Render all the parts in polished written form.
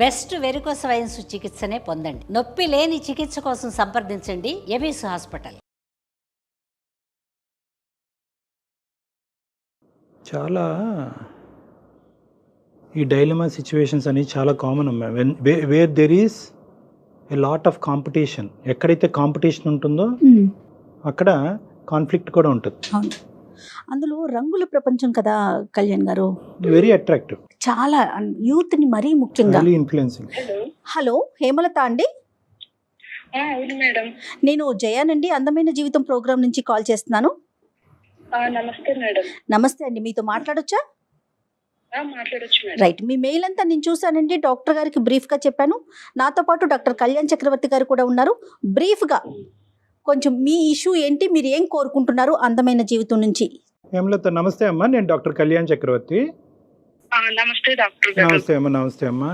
Best varicose veins చికిత్సనే పొందండి. నొప్పి లేని చికిత్స కోసం సంప్రదించండి ఎబిస్ హాస్పిటల్. చాలా ఈ డైలమా సిచ్యువేషన్స్ అనేవి చాలా కామన్ అమ్మా. Where there is a lot of competition, ఎక్కడైతే కాంపిటీషన్ ఉంటుందో అక్కడ కాన్ఫ్లిక్ట్ కూడా ఉంటుంది. అందులో రంగుల ప్రపంచం కదా కళ్యాణ్ గారు, వెరీ అట్రాక్టివ్, చాలా యూత్ ని మరీ ముఖ్యంగా ఇన్ఫ్లుయెన్సింగ్. హలో హేమలత అండి, అవును మేడం. నేను జయానండి, అందమైన జీవితం ప్రోగ్రామ్ నుంచి కాల్ చేస్తున్నాను. నమస్తే మేడం. నమస్తే అండి, మీతో మాట్లాడొచ్చా? మాట్లాడొచ్చు మేడం. రైట్, మీ మెయిల్ అంతా నేను చూసానండి. డాక్టర్ గారికి బ్రీఫ్ గా చెప్పాను. నాతో పాటు డాక్టర్ కళ్యాణ్ చక్రవర్తి గారు కూడా ఉన్నారు. బ్రీఫ్ గా కొంచెం మీ ఇష్యూ ఏంటి, మీరు ఏం కోరుకుంటున్నారు అందమైన జీవితం నుంచి? హేమలత నమస్తే అమ్మా, నేను డాక్టర్ కళ్యాణ్ చక్రవర్తి. నమస్తే డాక్టర్ గారు. నమస్తే అమ్మా.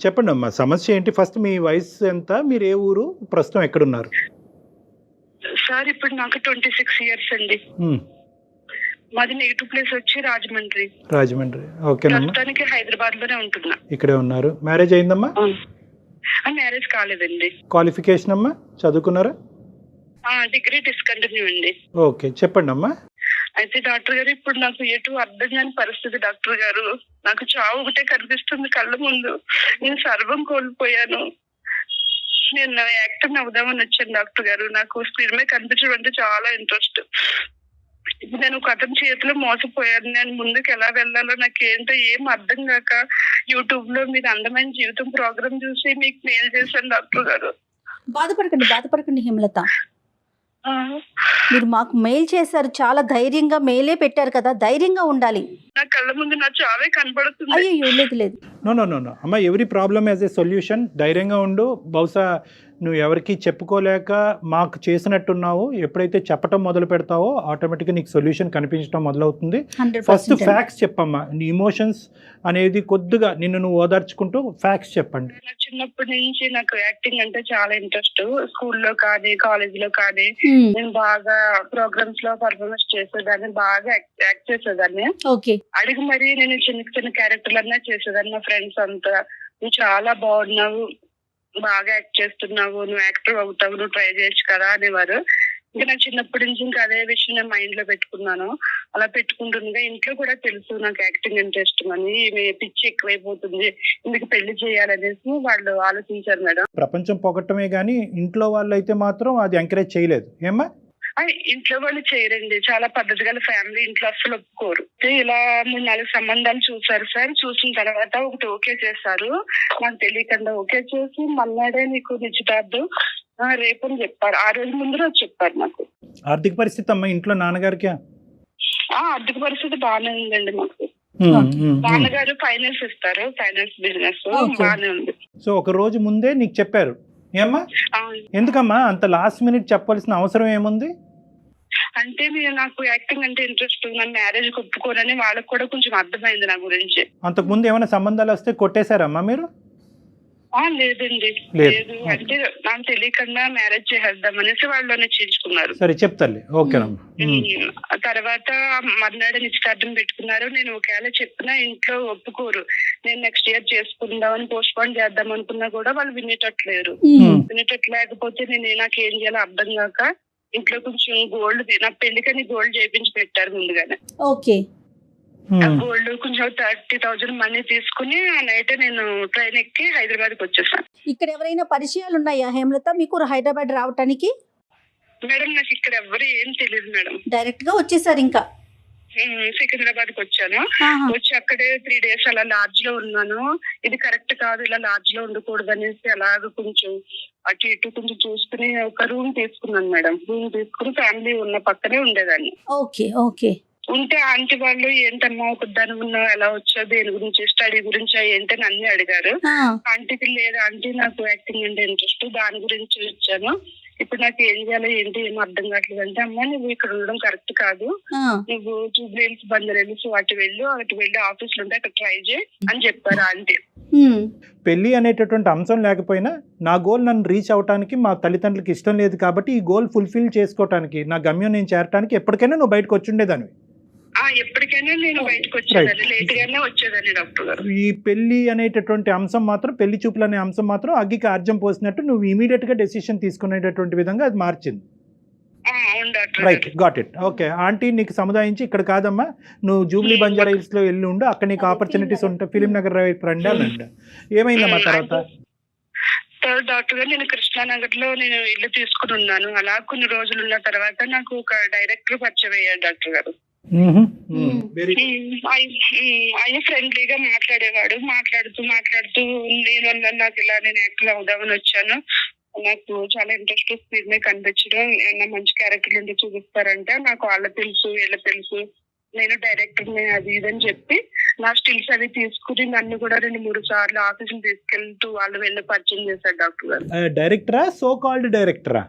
చెప్పండి అమ్మా, సమస్య ఏంటి? ఫస్ట్ మీ వయసు ఎంత, మీరు ఏ ఊరు, ప్రస్తుతం ఎక్కడున్నారు? సార్ ఇప్పుడు నాకు 26 ఇయర్స్ అండి. మాది నెగిటివ్ ప్లేస్ వచ్చి రాజమండ్రి. ఓకేనమ్మా. ప్రస్తుతానికి హైదరాబాద్ లోనే ఉంటున్నా. ఇక్కడే ఉన్నారు. మ్యారేజ్ అయిందమ్మా? మ్యారేజ్ కాలేదండి. క్వాలిఫికేషన్ అమ్మా, చదువుకున్నారా? డిగ్రీ డిస్కంటిన్యూ అండి. ఓకే, చెప్పండి అమ్మా. అయితే డాక్టర్ గారు ఇప్పుడు నాకు ఎటు అర్థం కాని పరిస్థితి డాక్టర్ గారు. నాకు చావు ఒకటే కనిపిస్తుంది కళ్ళ ముందు. నేను సర్వం కోల్పోయాను. నేను యాక్టర్ అవుదామని వచ్చాను డాక్టర్ గారు. నాకు స్క్రీన్ మీద కనిపించడం అంటే చాలా ఇంట్రెస్ట్. ఇప్పుడు నేను ఒక అతని చేతిలో మోసపోయాను. నేను ముందుకు ఎలా వెళ్ళాలో నాకు ఏంటో ఏం అర్థం కాక యూట్యూబ్ లో మీరు అందమైన జీవితం ప్రోగ్రామ్ చూసి మీకు మెయిల్ చేశాను డాక్టర్ గారు. బాధపడకండి హేమలత, మీరు మాకు మెయిల్ చేశారు, చాలా ధైర్యంగా మెయిలే పెట్టారు కదా, ధైర్యంగా ఉండాలి. నా కళ్ళ ముందు నా చావే కనబడుతుంది. అయ్యో లేదు. నో అమ్మ, every problem as a solution. ధైర్యంగా ఉండు. బహుశా నువ్వు ఎవరికి చెప్పుకోలేక మాకు చేసినట్టున్నావు. ఎప్పుడైతే చెప్పటం మొదలు పెడతావో ఆటోమేటిక్గా నీకు సొల్యూషన్ కనిపించడం మొదలవుతుంది. ఫస్ట్ ఫ్యాక్ట్స్ చెప్పమ్మా. నీ ఇమోషన్స్ అనేది కొద్దిగా నిన్ను నువ్వు ఓదార్చుకుంటూ ఫ్యాక్ట్స్ చెప్పండి. చిన్నప్పటి నుంచి నాకు యాక్టింగ్ అంటే చాలా ఇంట్రెస్ట్. స్కూల్లో కానీ కాలేజ్ లో కానీ నేను బాగా ప్రోగ్రామ్స్ లో పర్ఫార్మెన్స్ చేసేదాన్ని, బాగా యాక్ట్ చేసేదాన్ని. అడిగి మరి నేను చిన్న క్యారెక్టర్లు అన్నా చేసేదాన్ని. మా ఫ్రెండ్స్ అంతా నువ్వు చాలా బాగున్నావు, బాగా యాక్ట్ చేస్తున్నావు, నువ్వు యాక్టర్ అవుతావు, నువ్వు ట్రై చేయొచ్చు కదా అనేవారు. ఇంకా నాకు చిన్నప్పటి నుంచి ఇంకా అదే విషయం నేను మైండ్ లో పెట్టుకున్నాను. అలా పెట్టుకుంటుండగా ఇంట్లో కూడా తెలుసు నాకు యాక్టింగ్ అంటే ఇష్టం అని. పిచ్చి ఎక్కువైపోతుంది, ఇందుకు పెళ్లి చేయాలనేసి వాళ్ళు ఆలోచించారు మేడం. ప్రపంచం పొగట్టమే గానీ ఇంట్లో వాళ్ళు అయితే మాత్రం అది ఎంకరేజ్ చేయలేదు ఏమ్మా? ఇంట్లో వాళ్ళు చేయరండి. చాలా పద్ధతి గల ఫ్యామిలీ, ఇంట్లో అసలు ఒప్పుకోరు. ఇలా 3-4 సంబంధాలు చూసారు సార్. చూసిన తర్వాత ఒకటి ఓకే చేశారు. నాకు తెలియకుండా ఓకే చేసి మన్నాడే నీకు నిశ్చితార్థం రేపు అని చెప్పారు. ఆ రోజు ముందు రోజు చెప్పారు నాకు. ఆర్థిక పరిస్థితి అమ్మా ఇంట్లో నాన్నగారికి? ఆర్థిక పరిస్థితి బాగానే ఉందండి మాకు. నాన్నగారు ఫైనాన్స్ ఇస్తారు, ఫైనాన్స్ బిజినెస్ బాగానే ఉంది. సో ఒక రోజు ముందే నీకు చెప్పారు ఏమ్మా? ఎందుకమ్మా అంత లాస్ట్ మినిట్ చెప్పాల్సిన అవసరం ఏముంది? అంటే నాకు యాక్టింగ్ అంటే ఇంట్రెస్ట్, నా మ్యారేజ్ ఒప్పుకోనని వాళ్ళకి కూడా కొంచెం అర్థమైంది నా గురించి. అంతకు ముందు ఏమైనా సంబంధాలు వస్తే కొట్టేశారమ్మా మీరు? లేదండి, లేదు. అంటే నాకు తెలియకుండా మ్యారేజ్ చేసేద్దాం అనేసి వాళ్ళు నిశ్చయించుకున్నారు. సరే చెప్తాలే. ఓకేనమ్మా. తర్వాత మర్నాడు నిశ్చితార్థం పెట్టుకున్నారు. నేను ఒకవేళ చెప్పినా ఇంట్లో ఒప్పుకోరు. నేను నెక్స్ట్ ఇయర్ చేసుకుందామని పోస్ట్ పోన్ చేద్దాం అనుకున్నా కూడా వాళ్ళు వినేటట్లేరు. వినేటట్లేకపోతే నాకు ఏం చేయాలో అర్థం కాక ఇంట్లో కొంచెం గోల్డ్, నా పెళ్లికని గోల్డ్ చేయించి పెట్టారు ముందుగానే. గోల్డ్ కొంచెం 30,000 మనీ తీసుకుని ఆ నైట్ నేను ట్రైన్ ఎక్కి హైదరాబాద్ కి వచ్చేసాను. ఇక్కడ ఎవరైనా పరిచయాలు ఉన్నాయా హేమలత మీకు హైదరాబాద్ రావటానికి? మేడం నాకు ఇక్కడ ఎవరు ఏం తెలియదు మేడం. డైరెక్ట్ గా వచ్చేసారు. ఇంకా సికింద్రాబాద్ కి వచ్చాను. వచ్చి అక్కడే 3 days అలా లాడ్జ్ లో ఉన్నాను. ఇది కరెక్ట్ కాదు, ఇలా లాడ్జ్ లో ఉండకూడదు అనేసి అలాగ కొంచెం అటు ఇటు కొంచెం చూసుకుని ఒక రూమ్ తీసుకున్నాను మేడం. రూమ్ తీసుకుని ఫ్యామిలీ ఉన్న పక్కనే ఉండేదాన్ని. ఓకే. ఉంటే ఆంటీ వాళ్ళు ఏంటమ్మా ఒకదాని ఉన్నావు, ఎలా వచ్చావు, దేని గురించి, స్టడీ గురించి ఏంటని అన్ని అడిగారు. ఆంటీకి లేదు ఆంటీ నాకు యాక్టింగ్ అంటే ఇంట్రెస్ట్, దాని గురించి వచ్చాను. ఇప్పుడు నాకు ఏం చేయాలో ఏంటి ఏం అర్థం కావట్లేదు అంటే, అమ్మా నువ్వు ఇక్కడ ఉండడం కరెక్ట్ కాదు, నువ్వు జూబ్లీహిల్స్, బంజారాహిల్స్ అటు వెళ్ళి ఆఫీసులు ఉంటే అక్కడ ట్రై చేయి అని చెప్పారు ఆంటీ. పెళ్లి అనేటటువంటి అంశం లేకపోయినా నా గోల్ నన్ను రీచ్ అవడానికి మా తల్లిదండ్రులకి ఇష్టం లేదు కాబట్టి ఈ గోల్ ఫుల్ఫిల్ చేసుకోవటానికి, నా గమ్యం నేను చేరటానికి ఎప్పటికైనా నువ్వు బయటకు వచ్చి ఉండేదాన్ని. ఎప్పటికైనా నేను బయటకు వచ్చేదాన్ని, లేట్ గానే వచ్చేదాన్ని డాక్టర్ గారు. ఈ పెళ్లి అనేటటువంటి అంశం మాత్రం, పెళ్లి చూపులు అనే అంశం మాత్రం అగ్గికి ఆర్జం పోసినట్టు నువ్వు ఇమీడియట్ గా డెసిషన్ తీసుకునేటటువంటి విధంగా అది మార్చింది. అవును doctor right, got it. Okay, aunty నీకు సముదాయించి ఇక్కడ కాదమ్మా నువ్వు జూబ్లీ బంజారా హిల్స్ లో వెళ్ళి ఉండు, అక్కడ నీకు ఆపర్చునిటీస్ ఉంటాయి, ఫిలిం నగర్ రండి అనండి. ఏమైందమ్మా తర్వాత? డాక్టర్ గారు నేను కృష్ణానగర్ లో నేను ఇల్లు తీసుకుని ఉన్నాను. అలా కొన్ని రోజులు ఉన్న తర్వాత నాకు ఒక డైరెక్టర్ పరిచయం అయ్యాడు డాక్టర్ గారు. ఆయన ఫ్రెండ్లీగా మాట్లాడేవాడు. మాట్లాడుతూ నేను నాకు ఇలా నేను యాక్టర్ అవుదామని వచ్చాను, నాకు చాలా ఇంట్రెస్ట్ స్క్రీన్ మీద కనిపించడం, ఏమన్నా మంచి క్యారెక్టర్ ఉండి చూపిస్తారంటే నాకు వాళ్ళ తెలుసు వీళ్ళ తెలుసు, నేను డైరెక్టర్ అది ఇదని చెప్పి నా స్టిల్స్ అవి తీసుకుని నన్ను కూడా 2-3 సార్లు ఆఫీస్ తీసుకెళ్తూ వాళ్ళు వెళ్ళి పరిచయం చేశారు డాక్టర్ గారు. డైరెక్టరా, సో కాల్డ్ డైరెక్టరా?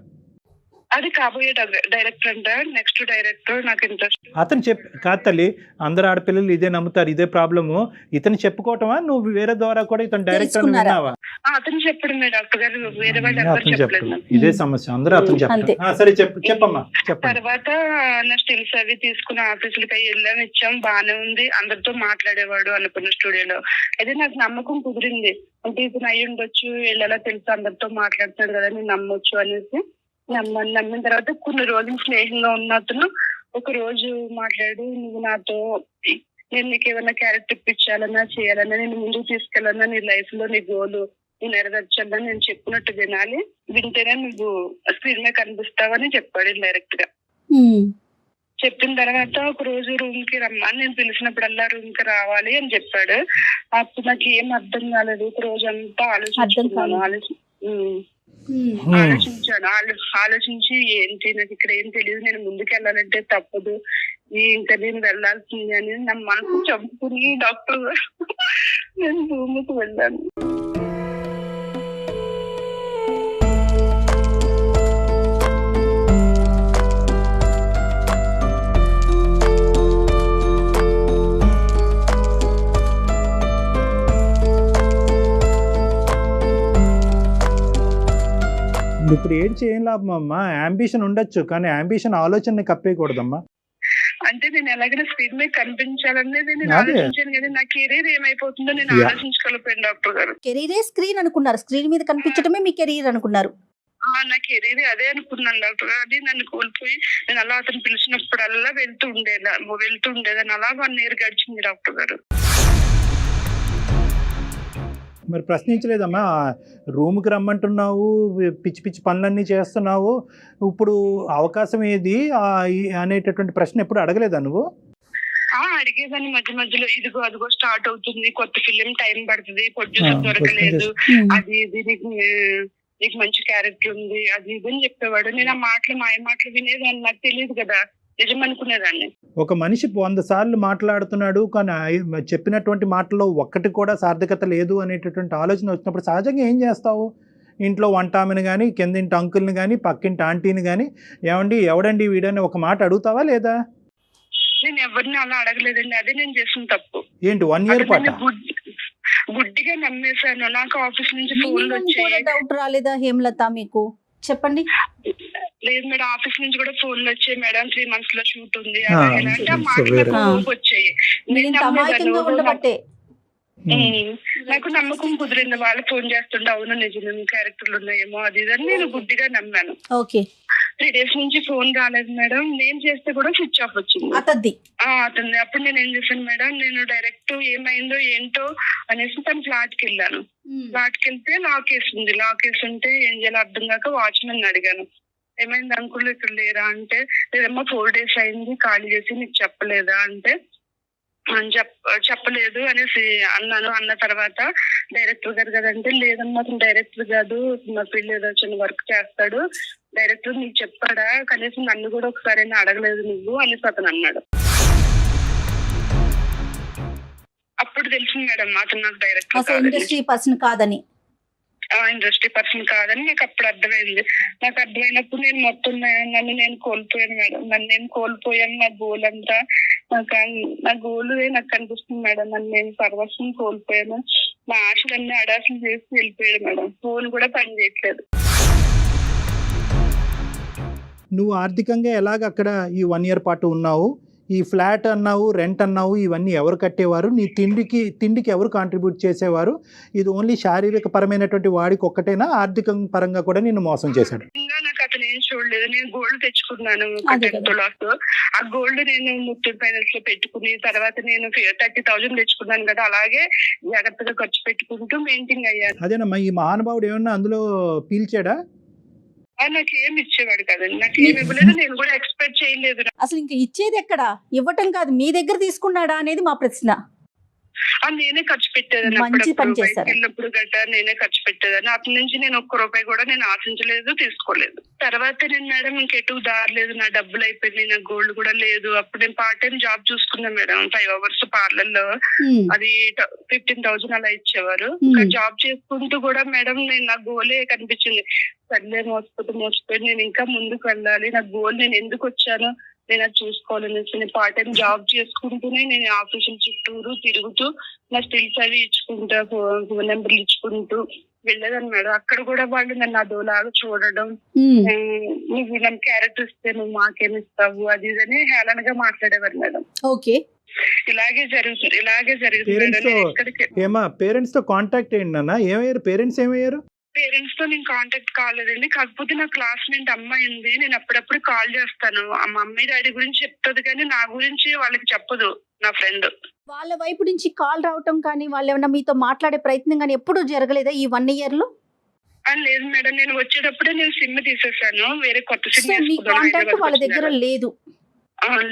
అది కాబోయే డైరెక్టర్ అంట, నెక్స్ట్ డైరెక్టర్. నాకు ఇంట్రెస్ట్. అతను కాదు తల్లి, అందరు ఆడపిల్లలు ఇదే నమ్ముతారు, ఇదే ప్రాబ్లము. ఇతను చెప్పుకోవటమా నువ్వు వేరే ద్వారా కూడా ఇతను డైరెక్టర్ విన్నావా? అతను చెప్పడమే డాక్టర్ గారు, వేరే వాళ్ళు ఎవరు చెప్పలేదు. ఇదే సమస్య, అందరూ అతను చెప్తారు. సరే చెప్పమ్మా. తర్వాత నా స్టిల్స్ అవి తీసుకుని ఆఫీసులకి వెళ్ళాం, ఇచ్చాం, బాగానే ఉంది, అందరితో మాట్లాడేవాడు అనుకున్న స్టూడియోలో. అయితే నాకు నమ్మకం కుదిరింది, అంటే ఇతను అయ్యి ఉండొచ్చు, వీళ్ళలా తెలుసు అందరితో మాట్లాడుతాడు కదా, నేను నమ్మొచ్చు అనేసి నమ్మిన తర్వాత కొన్ని రోజులు స్నేహంగా ఉన్న అతను ఒక రోజు మాట్లాడు, నువ్వు నాతో నేను నీకు ఏమైనా క్యారెక్టర్ ఇప్పించాలన్నా చేయాలన్నా, నేను ముందుకు తీసుకెళ్ళాలన్నా, నీ లైఫ్ లో నీ గోలు నీ నెరవేర్చాలన్నా నేను చెప్పినట్టు వినాలి, వింటేనే నువ్వు స్క్రీన్ మీద కనిపిస్తావని చెప్పాడు డైరెక్ట్ గా. చెప్పిన తర్వాత ఒక రోజు రూమ్ కి రమ్మని, నేను పిలిచినప్పుడల్లా రూమ్ కి రావాలి అని చెప్పాడు. అప్పుడు నాకు ఏం అర్థం కాలేదు. ఒక రోజు అంతా ఆలోచించి ఏంటి నాకు ఇక్కడ ఏం తెలియదు, నేను ముందుకు వెళ్ళాలంటే తప్పదు, ఇంకా నేను వెళ్ళాల్సింది అని నా మనసు చంపుకుని డాక్టర్ నేను రూమ్కి వెళ్ళాను. ఇప్పుడు ఏం చేయం లాభం అమ్మా, అంబిషన్ ఉండొచ్చు కానీ అంబిషన్ ఆలోచన కప్పేయకూడదమ్మా. అంటే నేను ఎలాగైనా స్క్రీన్ మీద కనిపించాలనేది నేను ఆలోచించాను, కానీ నా కెరీర్ ఏమైపోతుందో నేను ఆలోచించుకోలేకపోయాను డాక్టర్ గారు. కెరీరే స్క్రీన్ అనుకున్నారు, స్క్రీన్ మీద కనిపించడమే మీ కెరీర్ అనుకున్నారు. నా కెరీర్ అదే అనుకున్నాను డాక్టర్ గారు. అది నన్ను కోల్పోయి నేను అలా అతను పిలిచినప్పుడల్లా వెళ్తూ ఉండేదాన్ని. అలా 1 year గడిచింది డాక్టర్ గారు. మరి ప్రశ్నించలేదమ్మా, రూమ్కి రమ్మంటున్నావు, పిచ్చి పిచ్చి పనులన్నీ చేస్తున్నావు, ఇప్పుడు అవకాశం ఏది అనేటటువంటి ప్రశ్న ఎప్పుడు అడగలేదా నువ్వు? అడిగేదాన్ని మధ్యలో, ఇదిగో అదిగో స్టార్ట్ అవుతుంది, కొత్త ఫిలిం టైం పడుతుంది, ప్రొడ్యూసర్ దొరకలేదు, అది ఇది నీకు మంచి క్యారెక్టర్ ఉంది, అది ఇది అని చెప్పేవాడు. నేను ఆ మాటలు మాయ మాటలు వినేదాన్ని, నాకు తెలియదు కదా, నిజం అనుకునేదాన్ని. ఒక మనిషి 100 సార్లు మాట్లాడుతున్నాడు కానీ చెప్పినటువంటి మాటల్లో ఒక్కటి కూడా సార్థకత లేదు అనేటటువంటి ఆలోచన వచ్చినప్పుడు సహజంగా ఏం చేస్తావు? ఇంట్లో వంటామిని కానీ, కిందింటి అంకుల్ని కానీ, పక్కింటి ఆంటీని కానీ, ఏమండి ఎవడండి వీడని ఒక మాట అడుగుతావా లేదా? నేను ఎవరిని అలా అడగలేదండి, అదే నేను చేసిన తప్పు. ఏంటి 1 year పాటు గుడ్డిగా నమ్మేశాను. నాకు ఆఫీస్ నుంచి ఫోన్లు వచ్చాయి. డౌట్ రాలేదా హేమలత మీకు? చెప్పండి. లేదు మేడం, ఆఫీస్ నుంచి కూడా ఫోన్లు వచ్చాయి, మేడం 3 months లో షూట్ ఉంది అంటే ఆ మాటలు వచ్చాయి. నాకు నమ్మకం కుదిరింది, వాళ్ళు ఫోన్ చేస్తుండే, అవును నిజమే క్యారెక్టర్లు ఉన్నాయేమో అది ఇదని నేను గుడ్డిగా నమ్మాను. 3 days నుంచి ఫోన్ రాలేదు మేడం, నేను చేస్తే కూడా స్విచ్ ఆఫ్ వచ్చింది అతన్ని. అప్పుడు నేను ఏం చేశాను మేడం, నేను డైరెక్ట్ ఏమైందో ఏంటో అనేసి తన ఫ్లాట్ కి వెళ్ళాను. ఫ్లాట్ కి వెళ్తే లాక్ వేసి ఉంటే ఏం చేయాలో అర్థం కాక వాచ్మెన్ అడిగాను, ఏమైంది అంకుల్ ఇక్కడ లేరా అంటే, లేదమ్మా 4 days అయింది ఖాళీ చేసి నీకు చెప్పలేదా అంటే, చెప్పలేదు అనేసి అన్నాను. అన్న తర్వాత డైరెక్టర్ గారు కదంటే, లేదమ్మా అతను డైరెక్టర్ కాదు, మా పిల్ల ఏదో చిన్న వర్క్ చేస్తాడు, డైరెక్టర్ నీకు చెప్పాడా, కనీసం నన్ను కూడా ఒకసారి అడగలేదు నువ్వు అనేసి అతను అన్నాడు. అప్పుడు తెలిసింది మేడం అతను నాకు డైరెక్టర్ ఇండస్ట్రీ పర్సన్ కాదని. ఇండస్ట్రీ పర్సన్ కాదని నాకు అప్పుడు అర్థమైంది. నాకు అర్థమైనప్పుడు నేను మొత్తం నన్ను నేను కోల్పోయాను మేడం, నా గోల్ అంతా నా గోల్ నాకు కనిపిస్తుంది మేడం, నన్ను నేను సర్వస్వం కోల్పోయాను, నా ఆశలన్నీ అడాసలు చేసి వెళ్ళిపోయాడు మేడం, ఫోన్ కూడా పని చేయట్లేదు. నువ్వు ఆర్థికంగా ఎలాగ అక్కడ ఈ 1 year పాటు ఉన్నావు, ఈ ఫ్లాట్ అన్నావు, రెంట్ అన్నావు, ఇవన్నీ ఎవరు కట్టేవారు? నీ తిండికి ఎవరు కాంట్రిబ్యూట్ చేసేవారు? ఇది ఓన్లీ శారీరక పరమైనటువంటి వాడికి ఒక్కటేనా, ఆర్థిక పరంగా కూడా నిన్ను మోసం చేశాడు? ఇంకా నాకు అతను ఏం చూడలేదు. నేను గోల్డ్ తెచ్చుకున్నాను 10 తులాస్. ఆ గోల్డ్ నేను ముత్తూట్ ఫైనాన్స్ లో పెట్టుకుని తర్వాత నేను 30,000 తెచ్చుకున్నాను కదా, అలాగే జాగ్రత్తగా ఖర్చు పెట్టుకుంటూ మెయింటైన్ అయ్యాను. అదేనమ్మా, ఈ మహానుభావుడు ఏమన్నా అందులో పీల్చాడా? నాకు ఏమి ఇచ్చేవాడు కదండి, నాకు ఏమి ఇవ్వలేదు, నేను కూడా ఎక్స్పెక్ట్ చేయలేదు. అసలు ఇంకా ఇచ్చేది ఎక్కడ, ఇవ్వటం కాదు, మీ దగ్గర తీసుకున్నాడా అనేది మా ప్రశ్న. నేనే ఖర్చు పెట్టేదాన్ని. మంచి పని చేశారు. వెళ్ళినప్పుడు గట్రా నేనే ఖర్చు పెట్టేదాన్ని. అప్పటి నుంచి నేను 1 రూపాయి కూడా నేను ఆశించలేదు, తీసుకోలేదు. తర్వాత నేను మేడం ఇంకెటు దారి లేదు, నా డబ్బులు అయిపోయింది, నా గోల్డ్ కూడా లేదు. అప్పుడు నేను పార్ట్ టైం జాబ్ చూసుకున్నాను మేడం, 5 hours పార్లర్ లో. అది 15,000 అలా ఇచ్చేవారు. జాబ్ చేసుకుంటూ కూడా మేడం నేను నా గోలే కనిపించింది. సర్లే మోసపోయి నేను ఇంకా ముందుకు వెళ్ళాలి, నా గోల్ నేను ఎందుకు వచ్చాను నేను అది చూసుకోవాలనేసి నేను పార్ట్ టైం జాబ్ చేసుకుంటూనే నేను ఆఫీసుల చుట్టూరు తిరుగుతూ నా స్టిల్స్ అవి ఇచ్చుకుంటా, ఫోన్ నెంబర్లు ఇచ్చుకుంటూ వెళ్ళేదాన్ని మేడం. అక్కడ కూడా వాళ్ళు నన్ను అదోలాగా చూడడం, నువ్వు నన్ను క్యారెక్టర్ ఇస్తే నువ్వు మాకేమి ఇస్తావు అది ఇదని హేళనగా మాట్లాడేవారు మేడం. ఓకే, ఇలాగే జరుగుతుంది. పేరెంట్స్ తో కాంటాక్ట్ ఏంటి నాన్న? ఏమయ్యారు పేరెంట్స్? ఏమయ్యారు పేరెంట్స్ తో నేను కాంటాక్ట్ కాలేదండి. కాకపోతే నా క్లాస్మేట్ అమ్మాయి ఉంది, నేను అప్పుడప్పుడు కాల్ చేస్తాను. ఆ మమ్మీ డాడీ గురించి చెప్తుంది కానీ నా గురించి వాళ్ళకి చెప్పదు నా ఫ్రెండ్. వాళ్ళ వైపు నుంచి కాల్ రావటం కానీ వాళ్ళు ఏమన్నా మీతో మాట్లాడే ప్రయత్నం కానీ ఎప్పుడు జరగలేదా ఈ 1 year లో? లేదు మేడం, నేను వచ్చేటప్పుడే నేను సిమ్ తీసేసాను, వేరే కొత్త సిమ్ మీ కాంటాక్ట్ వాళ్ళ దగ్గర లేదు?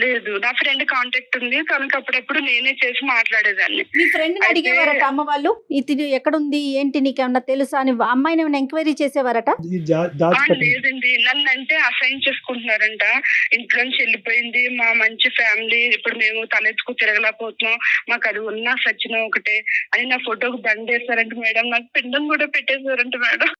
లేదు, నా ఫ్రెండ్ కాంటాక్ట్ ఉంది, తనకి అప్పుడప్పుడు నేనే చేసి మాట్లాడేదాన్ని. మీ ఫ్రెండ్ అడిగేవారట అమ్మ వాళ్ళు, ఇది ఎక్కడుంది ఏంటి నీకేమన్నా తెలుసా అని అమ్మాయిని ఏమైనా ఎంక్వైరీ చేసేవారట? లేదండి, నన్ను అంటే అసైన్ చేసుకుంటున్నారంట. ఇంట్లోంచి వెళ్ళిపోయింది, మా మంచి ఫ్యామిలీ, ఇప్పుడు మేము తలెత్తుకు తిరగలేకపోతున్నాం, మాకు అది ఉన్నా సచిన ఒకటే అని నా ఫోటోకి దండేశారంట మేడం. నాకు పిండం కూడా పెట్టేశారంట మేడం.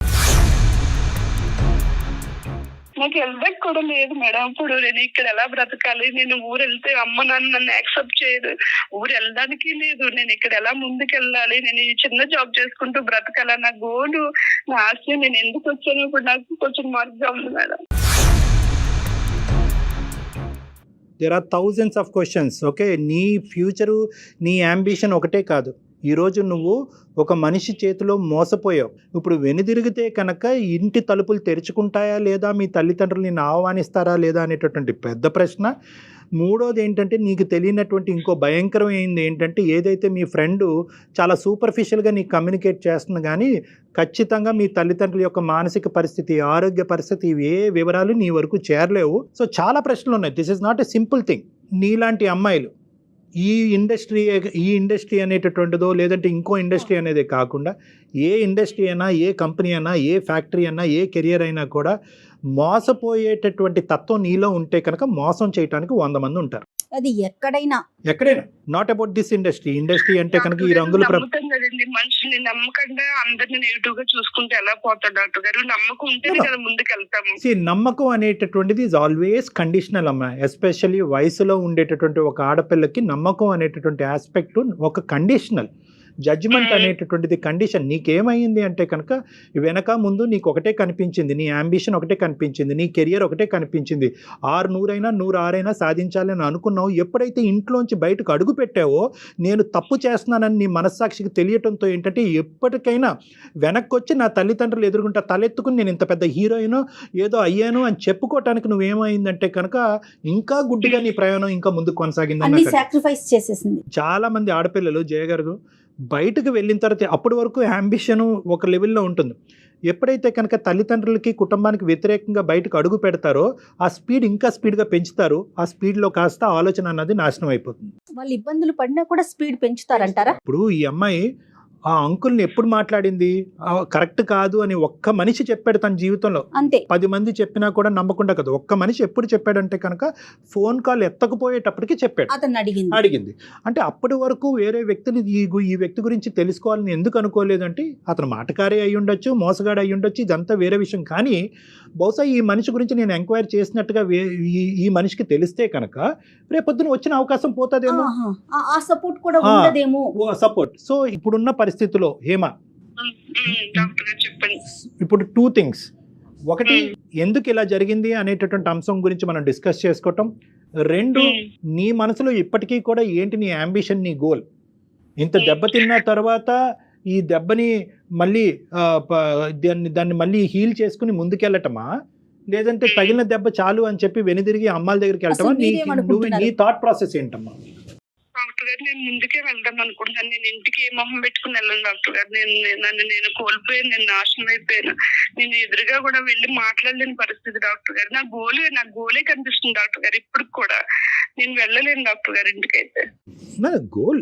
నాకు వెళ్ళడానికి కూడా లేదు మేడం. ఇప్పుడు నేను ఇక్కడ ఎలా బ్రతకాలి? నేను ఊరు వెళ్తే అమ్మ నాన్న నన్ను యాక్సెప్ట్ చేయదు, ఊరు వెళ్ళడానికి లేదు, నేను ఇక్కడ ఎలా ముందుకు వెళ్ళాలి? నేను ఈ చిన్న జాబ్ చేసుకుంటూ బ్రతకాల, నా గోలు, నా ఆశ, నేను ఎందుకు వచ్చాను ఇప్పుడు నాకు కొంచెం మార్పుగా ఉంది madam. There are thousands of questions. Okay, నీ ఫ్యూచరు, నీ యాంబిషన్ ఒకటే కాదు. ఈరోజు నువ్వు ఒక మనిషి చేతిలో మోసపోయావు. ఇప్పుడు వెనుదిరిగితే కనుక ఇంటి తలుపులు తెరుచుకుంటాయా లేదా, మీ తల్లిదండ్రులు నిన్ను ఆహ్వానిస్తారా లేదా అనేటటువంటి పెద్ద ప్రశ్న. మూడోది ఏంటంటే, నీకు తెలియనటువంటి ఇంకో భయంకరమైంది ఏంటంటే, ఏదైతే మీ ఫ్రెండు చాలా సూపర్ఫిషియల్గా నీకు కమ్యూనికేట్ చేస్తుంది కానీ ఖచ్చితంగా మీ తల్లిదండ్రుల యొక్క మానసిక పరిస్థితి, ఆరోగ్య పరిస్థితి, ఏ వివరాలు నీ వరకు చేరలేవు. సో చాలా ప్రశ్నలు ఉన్నాయి. This is not a simple thing. నీలాంటి అమ్మాయిలు ఈ ఇండస్ట్రీ అనేటటువంటిదో లేదంటే ఇంకో ఇండస్ట్రీ అనేదే కాకుండా ఏ ఇండస్ట్రీ అయినా, ఏ కంపెనీ అయినా, ఏ ఫ్యాక్టరీ అయినా, ఏ కెరియర్ అయినా కూడా మోసపోయేటటువంటి తత్వం నీలో ఉంటే కనుక మోసం చేయడానికి 100 మంది ఉంటారు. అది ఎక్కడైనా నాట్ అబౌట్ దిస్ ఇండస్ట్రీ అంటే కనుక ఈ రంగులు కదండి. మనుషుల్ని నమ్మకంగా అందరిని నెగిటివ్ గా చూసుకుంటే ఎలా పోతారు డాక్టర్ గారు? నమ్మకం ఉంటేనే కదా ముందుకు వెళ్తాము. నమ్మకం అనేటటువంటిది ఈజ్ ఆల్వేస్ కండిషనల్ అమ్మా. ఎస్పెషల్లీ వయసులో ఉండేటటువంటి ఒక ఆడపిల్లకి నమ్మకం అనేటటువంటి ఆస్పెక్ట్ ఒక కండిషనల్. జడ్జిమెంట్ అనేటటువంటిది కండిషన్. నీకేమైంది అంటే కనుక వెనక ముందు నీకు ఒకటే కనిపించింది, నీ అంబిషన్ ఒకటే కనిపించింది, నీ కెరియర్ ఒకటే కనిపించింది. 100 106 సాధించాలని అనుకున్నావు. ఎప్పుడైతే ఇంట్లోంచి బయటకు అడుగు పెట్టావో, నేను తప్పు చేస్తున్నానని నీ మనస్సాక్షికి తెలియటంతో ఏంటంటే ఎప్పటికైనా వెనక్కి వచ్చి నా తల్లిదండ్రులు ఎదుర్కొంటా తలెత్తుకుని నేను ఇంత పెద్ద హీరోయినో ఏదో అయ్యాను అని చెప్పుకోవటానికి నువ్వేమైందంటే కనుక ఇంకా గుడ్డిగా నీ ప్రయాణం ఇంకా ముందుకు కొనసాగింది. సాక్రిఫైస్ చేసేసింది. చాలా మంది ఆడపిల్లలు జయగారు బయటకు వెళ్ళిన తర్వాత అప్పటి వరకు అంబిషన్ ఒక లెవెల్లో ఉంటుంది. ఎప్పుడైతే కనుక తల్లిదండ్రులకి కుటుంబానికి వ్యతిరేకంగా బయటకు అడుగు పెడతారో ఆ స్పీడ్ ఇంకా స్పీడ్గా పెంచుతారు. ఆ స్పీడ్లో కాస్త ఆలోచన అన్నది నాశనం అయిపోతుంది. వాళ్ళు ఇబ్బందులు పడినా కూడా స్పీడ్ పెంచుతారంటారా? ఇప్పుడు ఈ అమ్మాయి ఆ అంకుల్ని ఎప్పుడు మాట్లాడింది? కరెక్ట్ కాదు అని ఒక్క మనిషి చెప్పాడు తన జీవితంలో. అంతే. 10 మంది చెప్పినా కూడా నమ్మకుండా కదా. ఒక్క మనిషి ఎప్పుడు చెప్పాడంటే కనుక ఫోన్ కాల్ ఎత్తకపోయేటప్పటికి చెప్పాడు. అతను అడిగింది అంటే అప్పటి వరకు వేరే వ్యక్తిని ఈ వ్యక్తి గురించి తెలుసుకోవాలని ఎందుకు అనుకోలేదంటే అతను మాటకారి అయి ఉండొచ్చు, మోసగాడు అయి ఉండొచ్చు, ఇదంతా వేరే విషయం. కానీ బహుశా ఈ మనిషి గురించి నేను ఎంక్వైరీ చేసినట్టుగా ఈ మనిషికి తెలిస్తే కనుక రేపొద్దున వచ్చిన అవకాశం పోతుందేమో, ఆ సపోర్ట్ కూడా ఉండదేమో. సపోర్ట్. సో ఇప్పుడున్న పరిస్థితిలో హేమ ఇప్పుడు 2 things. ఒకటి, ఎందుకు ఇలా జరిగింది అనేటటువంటి అంశం గురించి మనం డిస్కస్ చేసుకోవటం. రెండు, నీ మనసులో ఇప్పటికీ కూడా ఏంటి నీ అంబిషన్, నీ గోల్. ఇంత దెబ్బతిన్న తర్వాత ఈ దెబ్బని మళ్ళీ దాన్ని మళ్ళీ హీల్ చేసుకుని ముందుకెళ్ళటమా, లేదంటే తగిలిన దెబ్బ చాలు అని చెప్పి వెనుదిరిగి అమ్మాల దగ్గరికి వెళ్ళటమా? నీ థాట్ ప్రాసెస్ ఏంటమ్మా? డాక్టర్ గారు నేను ముందుకే వెళ్దాం అనుకుంటున్నాను. నేను ఇంటికి ఏ మొహం పెట్టుకుని వెళ్ళను డాక్టర్ గారు. నేను కోల్పోయాను, నేను నాశనం అయిపోయాను. నేను ఎదురుగా కూడా వెళ్ళి మాట్లాడలేని పరిస్థితి డాక్టర్ గారు. నా గోలే కనిపిస్తుంది డాక్టర్ గారు. ఇప్పుడు కూడా నేను వెళ్ళలేను డాక్టర్ గారు ఇంటికైతే. గోల్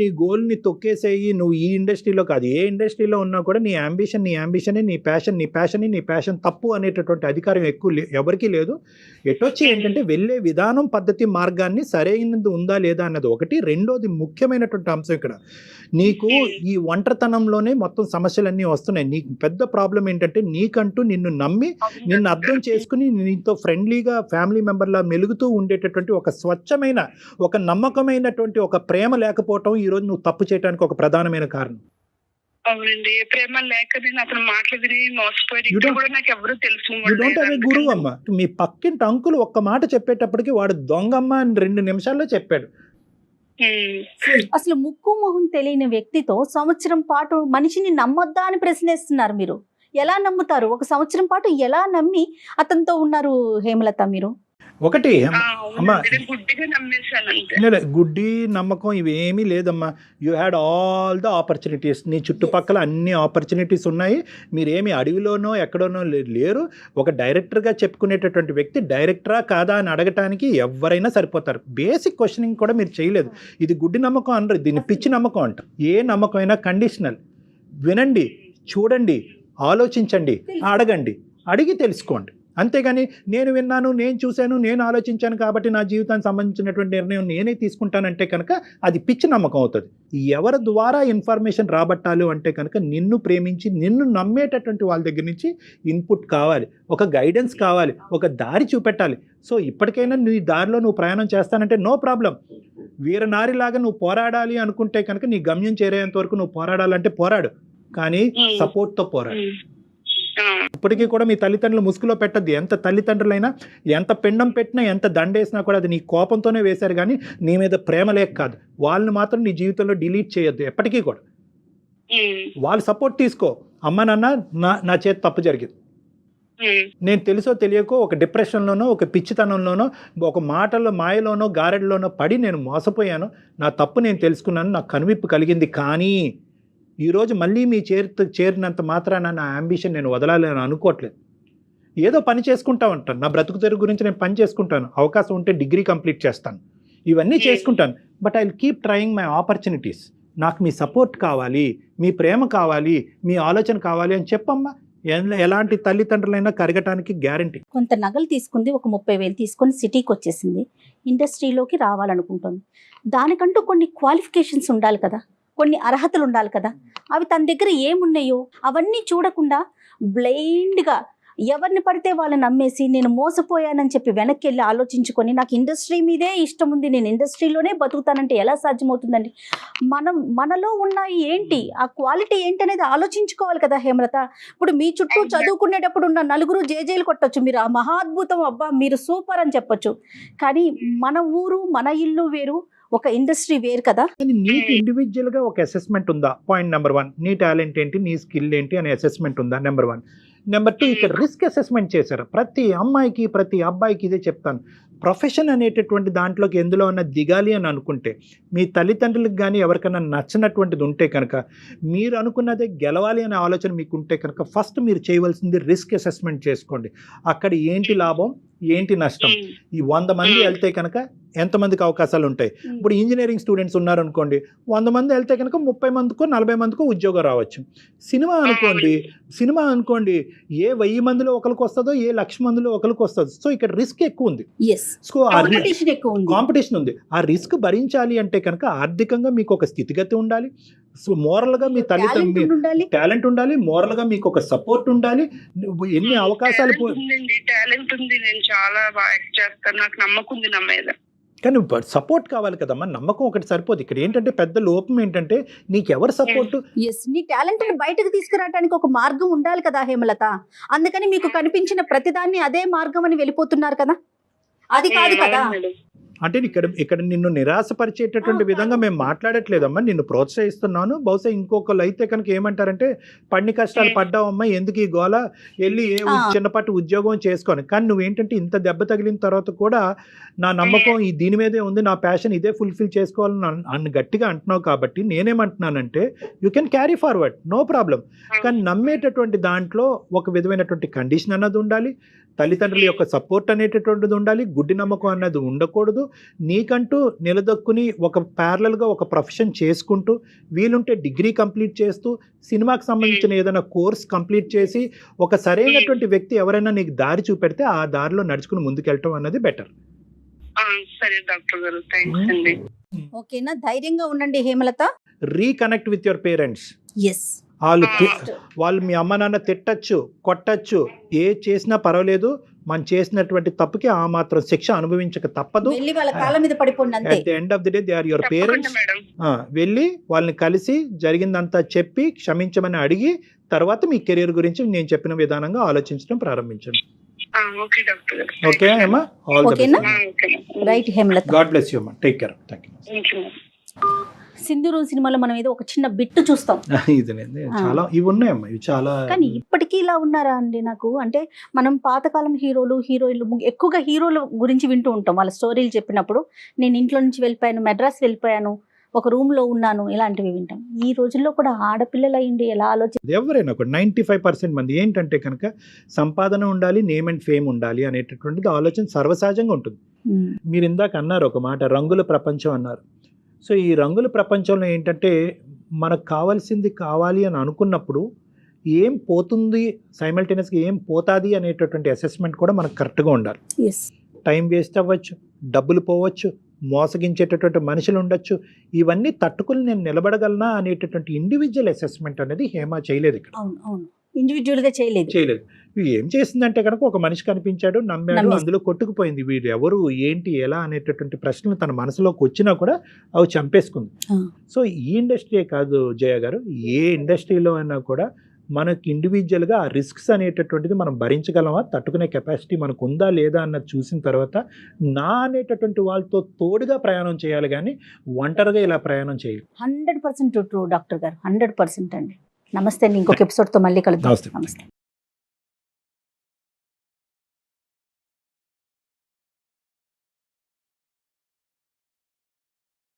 నీ గోల్ ని తొక్కేసేయి. నువ్వు ఈ ఇండస్ట్రీలో కాదు, ఏ ఇండస్ట్రీలో ఉన్నా కూడా నీ అంబిషన్ నీ ప్యాషన్ తప్పు అనేటటువంటి అధికారం ఎవరికీ లేదు. ఎటొచ్చి ఏంటంటే వెళ్ళే విధానం, పద్ధతి, మార్గాన్ని సరైనది ఉందా లేదా అన్నది ఒకటి. రెండోది ముఖ్యమైనటువంటి అంశం ఇక్కడ, నీకు ఈ ఒంటరితనంలోనే మొత్తం సమస్యలన్నీ వస్తున్నాయి. నీకు పెద్ద ప్రాబ్లం ఏంటంటే నీకంటూ నిన్ను నమ్మి, నిన్ను అర్థం చేసుకుని, నీతో ఫ్రెండ్లీగా ఫ్యామిలీ మెంబర్లా మెలుగుతూ ఉండేటటువంటి ఒక స్వచ్ఛమైన, ఒక నమ్మకమైనటువంటి ఒక ప్రేమ లేకపోవటం ఈరోజు నువ్వు తప్పు చేయడానికి ఒక ప్రధానమైన కారణం. అవునండి, ప్రేమ లేక నేను అతను మాట్లాడి మోసపోయి కూడా నాకు ఎవరు తెలుసు. గురువు అమ్మ, మీ పక్కింటి అంకులు ఒక్క మాట చెప్పేటప్పటికి వాడు దొంగమ్మ అని 2 నిమిషాల్లో చెప్పాడు. అసలు ముక్కు మొహం తెలియని వ్యక్తితో సంవత్సరం పాటు మనిషిని నమ్మొద్దా అని ప్రశ్నిస్తున్నారు మీరు. ఎలా నమ్ముతారు? 1 సంవత్సరం పాటు ఎలా నమ్మి అతనితో ఉన్నారు హేమలత మీరు? ఒకటి అమ్మా, గుడ్డి నమ్మకం ఇవేమీ లేదమ్మా. You had all the opportunities. నీ చుట్టుపక్కల అన్ని ఆపర్చునిటీస్ ఉన్నాయి. మీరేమి అడవిలోనో ఎక్కడోనో లేరు. ఒక డైరెక్టర్గా చెప్పుకునేటటువంటి వ్యక్తి డైరెక్టరా కాదా అని అడగటానికి ఎవరైనా సరిపోతారు. బేసిక్ క్వశ్చనింగ్ కూడా మీరు చేయలేదు. ఇది గుడ్డి నమ్మకం అనరు, దీన్ని పిచ్చి నమ్మకం అంట. ఏ నమ్మకం అయినా కండిషనల్. వినండి, చూడండి, ఆలోచించండి, అడగండి, అడిగి తెలుసుకోండి. అంతేగాని నేను విన్నాను, నేను చూశాను, నేను ఆలోచించాను కాబట్టి నా జీవితానికి సంబంధించినటువంటి నిర్ణయం నేనే తీసుకుంటానంటే కనుక అది పిచ్చి నమ్మకం అవుతుంది. ఎవరి ద్వారా ఇన్ఫర్మేషన్ రాబట్టాలి అంటే కనుక నిన్ను ప్రేమించి నిన్ను నమ్మేటటువంటి వాళ్ళ దగ్గర నుంచి ఇన్పుట్ కావాలి, ఒక గైడెన్స్ కావాలి, ఒక దారి చూపెట్టాలి. సో ఇప్పటికైనా నీ దారిలో నువ్వు ప్రయాణం చేస్తానంటే నో ప్రాబ్లం. వీరనారిలాగా నువ్వు పోరాడాలి అనుకుంటే కనుక నీ గమ్యం చేరేంత వరకు నువ్వు పోరాడాలంటే పోరాడు, కానీ సపోర్ట్తో పోరాడు. ఇప్పటికీ కూడా మీ తల్లిదండ్రులు ముసుగులో పెట్టద్దు. ఎంత తల్లిదండ్రులైనా ఎంత పిండం పెట్టినా ఎంత దండేసినా కూడా అది నీ కోపంతోనే వేశారు, కానీ నీ మీద ప్రేమ లేక కాదు. వాళ్ళని మాత్రం నీ జీవితంలో డిలీట్ చేయొద్దు ఎప్పటికీ కూడా. వాళ్ళ సపోర్ట్ తీసుకో. అమ్మ నాన్న నా చేతి తప్పు జరిగింది, నేను తెలుసో తెలియకో ఒక డిప్రెషన్లోనో, ఒక పిచ్చితనంలోనో, ఒక మాటల్లో మాయలోనో గారెడ్లోనో పడి నేను మోసపోయాను, నా తప్పు నేను తెలుసుకున్నాను, నాకు కనువిప్పు కలిగింది. కానీ ఈరోజు మళ్ళీ మీ చేరినంత మాత్రాన నా అంబిషన్ నేను వదలాలని అనుకోవట్లేదు. ఏదో పని చేసుకుంటా ఉంటాను, నా బ్రతుకు తెరుగు గురించి నేను పని చేసుకుంటాను, అవకాశం ఉంటే డిగ్రీ కంప్లీట్ చేస్తాను, ఇవన్నీ చేసుకుంటాను. But I will keep trying my opportunities. నాకు మీ సపోర్ట్ కావాలి, మీ ప్రేమ కావాలి, మీ ఆలోచన కావాలి అని చెప్పమ్మా. ఎలాంటి తల్లిదండ్రులైనా కరగటానికి గ్యారంటీ. కొంత నగలు తీసుకుంది, ఒక 30,000 తీసుకొని సిటీకి వచ్చేసింది, ఇండస్ట్రీలోకి రావాలనుకుంటుంది. దానికంటూ కొన్ని క్వాలిఫికేషన్స్ ఉండాలి కదా, కొన్ని అర్హతలు ఉండాలి కదా. అవి తన దగ్గర ఏమున్నాయో అవన్నీ చూడకుండా బ్లైండ్గా ఎవరిని పడితే వాళ్ళని నమ్మేసి నేను మోసపోయానని చెప్పి వెనక్కి వెళ్ళి ఆలోచించుకొని నాకు ఇండస్ట్రీ మీదే ఇష్టం ఉంది, నేను ఇండస్ట్రీలోనే బతుకుతానంటే ఎలా సాధ్యమవుతుందండి? మనలో ఉన్న ఏంటి, ఆ క్వాలిటీ ఏంటి అనేది ఆలోచించుకోవాలి కదా హేమలత. ఇప్పుడు మీ చుట్టూ చదువుకునేటప్పుడు ఉన్న నలుగురు జేజేలు కొట్టచ్చు, మీరు ఆ మహాద్భుతం, అబ్బా మీరు సూపర్ అని చెప్పొచ్చు. కానీ మన ఊరు, మన ఇల్లు వేరు, ఒక ఇండస్ట్రీ వేరు కదా. నీకు ఇండివిజువల్ గా ఒక అసెస్మెంట్ ఉందా? పాయింట్ నెంబర్ 1, నీ టాలెంట్ ఏంటి, నీ స్కిల్ ఏంటి అనే అసెస్మెంట్ ఉందా? నెంబర్ 1. నెంబర్ 2, ఇక్కడ రిస్క్ అసెస్మెంట్ చేశారు. ప్రతి అమ్మాయికి ప్రతి అబ్బాయికి ఇదే చెప్తాను. ప్రొఫెషన్ అనేటటువంటి దాంట్లోకి ఎందులో ఉన్న దిగాలి అని అనుకుంటే, మీ తల్లిదండ్రులకు కానీ ఎవరికైనా నచ్చినటువంటిది ఉంటే కనుక, మీరు అనుకున్నదే గెలవాలి అనే ఆలోచన మీకు ఉంటే కనుక ఫస్ట్ మీరు చేయవలసింది రిస్క్ అసెస్మెంట్ చేసుకోండి. అక్కడ ఏంటి లాభం, ఏంటి నష్టం, ఈ 100 మంది వెళ్తే కనుక ఎంతమందికి అవకాశాలు ఉంటాయి. ఇప్పుడు ఇంజనీరింగ్ స్టూడెంట్స్ ఉన్నారనుకోండి, 100 మంది వెళ్తే కనుక 30 మందికో 40 మందికో ఉద్యోగం రావచ్చు. సినిమా అనుకోండి ఏ 1000 మందిలో ఒకరికి వస్తుందో, ఏ 1,00,000 మందిలో ఒకరికి వస్తుందో. సో ఇక్కడ రిస్క్ ఎక్కువ ఉంది, సో కాంపిటీషన్ ఉంది. ఆ రిస్క్ భరించాలి అంటే కనుక ఆర్థికంగా మీకు ఒక స్థితిగతి ఉండాలి, సో మోరల్గా మీ తల్లిదండ్రులు టాలెంట్ ఉండాలి, మోరల్గా మీకు ఒక సపోర్ట్ ఉండాలి. ఎన్ని అవకాశాలు, టాలెంట్ ఉంది, నేను చాలా బాగా యాక్ట్ చేస్తాను, నాకు నమ్మకం ఉంది నా మీద. కానీ సపోర్ట్ కావాలి కదమ్మా. నమ్మకం ఒకటి సరిపోదు. ఇక్కడ ఏంటంటే పెద్ద లోపం ఏంటంటే నీకెవరు సపోర్ట్. నీ టాలెంట్ బయటకు తీసుకురావడానికి ఒక మార్గం ఉండాలి కదా హేమలత. అందుకని మీకు కనిపించిన ప్రతిదాన్ని అదే మార్గం అని వెళ్ళిపోతున్నారు కదా. అది కాదు కదా. మేడం. అంటే ఇక్కడ నిన్ను నిరాశపరిచేటటువంటి విధంగా మేము మాట్లాడట్లేదమ్మా, నిన్ను ప్రోత్సహిస్తున్నాను. బహుశా ఇంకొకళ్ళు అయితే కనుక ఏమంటారంటే పన్ని కష్టాలు పడ్డావమ్మా, ఎందుకు ఈ గోల, వెళ్ళి చిన్నపాటి ఉద్యోగం చేసుకొని. కానీ నువ్వేంటంటే ఇంత దెబ్బ తగిలిన తర్వాత కూడా నా నమ్మకం ఈ దీని మీదే ఉంది, నా ప్యాషన్ ఇదే ఫుల్ఫిల్ చేసుకోవాలని అన్ని గట్టిగా అంటున్నావు. కాబట్టి నేనేమంటున్నానంటే you can carry forward, no problem. కానీ నమ్మేటటువంటి దాంట్లో ఒక విధమైనటువంటి కండిషన్ అన్నది ఉండాలి, తల్లిదండ్రుల యొక్క సపోర్ట్ అనేటటువంటిది ఉండాలి, గుడ్డి నమ్మకం అన్నది ఉండకూడదు. నీకంటూ నిలదొక్కుని ఒక ప్యారలల్గా ఒక ప్రొఫెషన్ చేసుకుంటూ, వీలుంటే డిగ్రీ కంప్లీట్ చేస్తూ, సినిమాకి సంబంధించిన ఏదైనా కోర్స్ కంప్లీట్ చేసి, ఒక సరైనటువంటి వ్యక్తి ఎవరైనా నీకు దారి చూపెడితే ఆ దారిలో నడుచుకుని ముందుకెళ్ళటం అన్నది బెటర్. సరే డాక్టర్ గారు, థ్యాంక్స్ అండి. ఓకేనా, ధైర్యంగా ఉండండి Hemalatha. Reconnect with your parents. Yes, వాళ్ళు మీ అమ్మ నాన్న తిట్టచ్చు, కొట్టచ్చు, ఏ చేసినా పర్వాలేదు, మనం చేసినటువంటి తప్పుకి ఆ మాత్రం శిక్ష అనుభవించక తప్పదు. వెళ్ళి వాళ్ళ కాళ్ళ మీద పడిపోండి అంతే. At the end of the day they are your parents. Madam. వెళ్ళి వాళ్ళని కలిసి జరిగిందంతా చెప్పి క్షమించమని అడిగి తర్వాత మీ కెరీర్ గురించి నేను చెప్పిన విధానంగా ఆలోచించడం ప్రారంభించండి. ఓకే డాక్టర్ గారు. ఓకే అమ్మా, ఆల్ ది ఓకేనా? Best. Right Hemalatha. God bless you అమ్మా, take care. Thank you. Thank you. సింధూరు సినిమాలో మనం ఏదో ఒక చిన్న బిట్టు చూస్తాం, ఇది చాలా ఇవి ఉన్నాయమ్మా, ఇవి చాలా. కానీ ఇప్పటికీ ఇలా ఉన్నారా అండి? నాకు అంటే మనం పాతకాలం హీరోలు హీరోయిన్లు ఎక్కువగా హీరోల గురించి వింటూ ఉంటాం, వాళ్ళ స్టోరీలు చెప్పినప్పుడు నేను ఇంట్లో నుంచి వెళ్ళిపోయాను, మెడ్రాస్ వెళ్ళిపోయాను, ఒక రూమ్ లో ఉన్నాను, ఇలాంటివి వింటాం. ఈ రోజుల్లో కూడా ఆడపిల్లలు అయ్యింది ఎలా ఎవరైనా కూడా 95% మంది ఏంటంటే కనుక సంపాదన ఉండాలి, నేమ్ అండ్ ఫేమ్ ఉండాలి అనేటటువంటిది ఆలోచన సర్వసహజంగా ఉంటుంది. మీరు ఇందాక అన్నారు ఒక మాట, రంగుల ప్రపంచం అన్నారు. సో ఈ రంగుల ప్రపంచంలో ఏంటంటే మనకు కావాల్సింది కావాలి అని అనుకున్నప్పుడు ఏం పోతుంది, సైమల్టేనియస్గా ఏం పోతుంది అనేటటువంటి అసెస్మెంట్ కూడా మనకు కరెక్ట్గా ఉండాలి. టైం వేస్ట్ అవ్వచ్చు, డబ్బులు పోవచ్చు, మోసగించేటటువంటి మనుషులు ఉండొచ్చు, ఇవన్నీ తట్టుకుని నేను నిలబడగలనా అనేటటువంటి ఇండివిజువల్ అసెస్మెంట్ అనేది హేమ చేయలేదు ఇక్కడ. ఇండివిజువల్ గా చేయలేదు. ఏం చేసిందంటే కనుక ఒక మనిషి కనిపించాడు, నమ్మాడు, అందులో కొట్టుకుపోయింది. వీడు ఎవరు, ఏంటి, ఎలా అనేటటువంటి ప్రశ్నలు తన మనసులోకి వచ్చినా కూడా అవి చంపేసుకుంది. సో ఈ ఇండస్ట్రీయే కాదు జయ గారు, ఏ ఇండస్ట్రీలో అయినా కూడా మనకి ఇండివిజువల్గా ఆ రిస్క్స్ అనేటటువంటిది మనం భరించగలమా, తట్టుకునే కెపాసిటీ మనకు ఉందా లేదా అన్నది చూసిన తర్వాత నా అనేటటువంటి వాళ్ళతో తోడుగా ప్రయాణం చేయాలి, కానీ ఒంటరిగా ఇలా ప్రయాణం చేయాలి. 100% ట్రూ డాక్టర్ గారు, 100% అండి. నమస్తే అండి, ఇంకొక ఎపిసోడ్తో మళ్ళీ కలుద్దాం. నమస్తే.